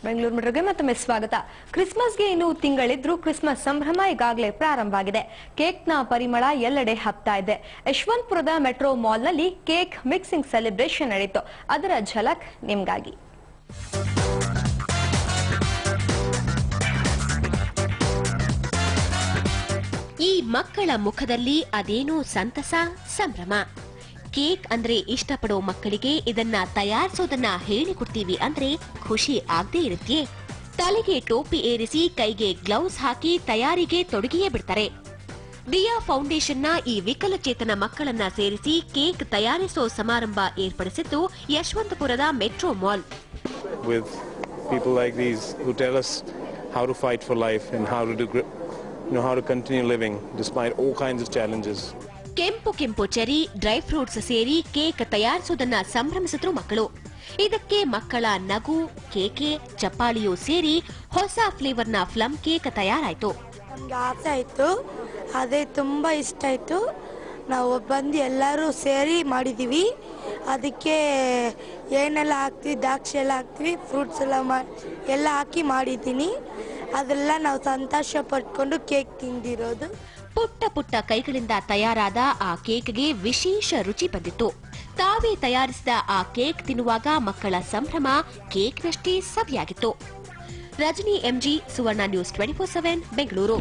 ಬೆಂಗಳೂರು ಮಿಡ್ರಿಗೆ ಮತ್ತೊಮ್ಮೆ ಸ್ವಾಗತ. ಕ್ರಿಸ್ಮಸ್ಗೆ ಇನ್ನು ತಿಂಗಳಿದ್ರೂ ಕ್ರಿಸ್ಮಸ್ ಸಂಭ್ರಮ ಈಗಾಗಲೇ ಪ್ರಾರಂಭವಾಗಿದೆ. ಕೇಕ್ನ ಪರಿಮಳ ಎಲ್ಲೆಡೆ ಹಬ್ತಾ ಇದೆ. ಯಶವಂತಪುರದ ಮೆಟ್ರೋ ಮಾಲ್ನಲ್ಲಿ ಕೇಕ್ ಮಿಕ್ಸಿಂಗ್ ಸೆಲೆಬ್ರೇಷನ್ ನಡೆಯಿತು. ಅದರ ಝಲಕ್ ನಿಮಗಾಗಿ. ಈ ಮಕ್ಕಳ ಮುಖದಲ್ಲಿ ಅದೇನೋ ಸಂತಸ, ಸಂಭ್ರಮ. ಕೇಕ್ ಅಂದ್ರೆ ಇಷ್ಟಪಡೋ ಮಕ್ಕಳಿಗೆ ಇದನ್ನ ತಯಾರಿಸೋದನ್ನ ಹೇಳಿಕೊಡ್ತೀವಿ ಅಂದ್ರೆ ಖುಷಿ ಆಗದೆ ಇರುತ್ತೆ. ತಲೆಗೆ ಟೋಪಿ ಏರಿಸಿ ಕೈಗೆ ಗ್ಲೌಸ್ ಹಾಕಿ ತಯಾರಿಗೆ ತೊಡಗಿಯೇ ಬಿಡ್ತಾರೆ. ದಿಯಾ ಫೌಂಡೇಶನ್ನ ಈ ವಿಕಲಚೇತನ ಮಕ್ಕಳನ್ನ ಸೇರಿಸಿ ಕೇಕ್ ತಯಾರಿಸೋ ಸಮಾರಂಭ ಏರ್ಪಡಿಸಿದ್ದು ಯಶವಂತಪುರದ metro mall. With people like these who tell us how to fight for life and how to continue living despite all kinds of challenges. ಕೆಂಪು ಕೆಂಪು ಚೆರಿ, ಡ್ರೈ ಫ್ರೂಟ್ಸ್ ಸೇರಿ ಕೇಕ್ ತಯಾರಿಸುವುದನ್ನ ಸಂಭ್ರಮಿಸಿದ್ರು ಮಕ್ಕಳು. ಇದಕ್ಕೆ ಮಕ್ಕಳ ನಗು, ಕೇಕೆ, ಚಪ್ಪಾಳಿಯೂ ಸೇರಿ ಹೊಸ ಫ್ಲೇವರ್ನ ಪ್ಲಮ್ ಕೇಕ್ ತಯಾರಾಯ್ತು. ನಮ್ಗೆ ಆಸೆ ಆಯ್ತು, ಅದೇ ತುಂಬಾ ಇಷ್ಟ ಆಯ್ತು. ನಾವು ಬಂದು ಎಲ್ಲರೂ ಸೇರಿ ಮಾಡಿದೀವಿ. ಅದಕ್ಕೆ ಏನೆಲ್ಲ ಹಾಕ್ತಿವಿ, ದ್ರಾಕ್ಷಿ ಎಲ್ಲ ಹಾಕ್ತಿವಿ, ಫ್ರೂಟ್ಸ್ ಎಲ್ಲ ಹಾಕಿ ಮಾಡಿದ್ದೀನಿ. ಅದೆಲ್ಲ ನಾವು ಸಂತೋಷ ಪಟ್ಕೊಂಡು ಕೇಕ್ ತಿಂದಿರೋದು. ಪುಟ್ಟ ಪುಟ್ಟ ಕೈಗಳಿಂದ ತಯಾರಾದ ಆ ಕೇಕ್ಗೆ ವಿಶೇಷ ರುಚಿ ಬಂದಿತ್ತು. ತಾವೇ ತಯಾರಿಸಿದ ಆ ಕೇಕ್ ತಿನ್ನುವಾಗ ಮಕ್ಕಳ ಸಂಭ್ರಮ ಕೇಕ್ನಷ್ಟೇ ಸವಿಯಾಗಿತ್ತು. ರಜನಿ ಎಂಜಿ, ಸುವರ್ಣ ನ್ಯೂಸ್ 24/7 ಬೆಂಗಳೂರು.